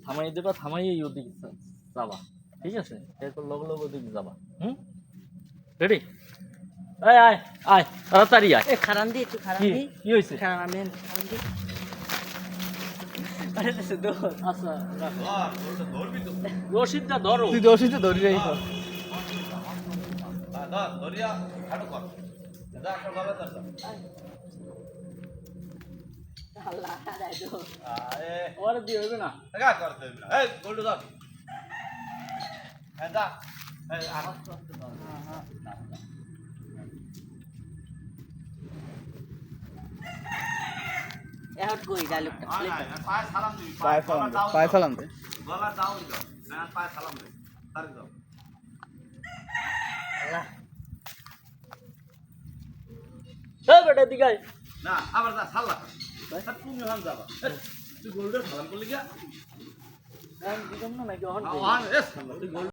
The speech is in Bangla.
থামাই দেবা, থামাই ওদিকে যাবা, ঠিক আছে? এরপর লগে লগে ওদিকে যাবা। রেডি? আয় আয় আয়, তাড়াতাড়ি আয়। খারান দি একটু খারান কি দি কি হয়েছে? খারান আমি খারান দি আরে দেশে দো আচ্ছা রশিদটা ধরো। তুই দোষী তো ধরি রাই ধরিয়া হাঁটু কর যা একটা ভাবে ধর আল্লাহ আরে দো আরে ওরে দিয়ে হবে না। টাকা করতে না এই গোল্ড ধর হ্যাঁ যা এই আর এখন কই ডায়লগটা পায়ে সালাম দিবি পায়ে সালাম দে গলা দাও দিও না পায়ে সালাম দে তার দাও আল্লাহ এই বেটা দিকে আয়। না আবার যা সাল্লা তুমি হাম যাবা তুই গোল্ডের সালাম করলি গিয়া আমি দিতাম না নাকি? আ এস তুই গোল্ড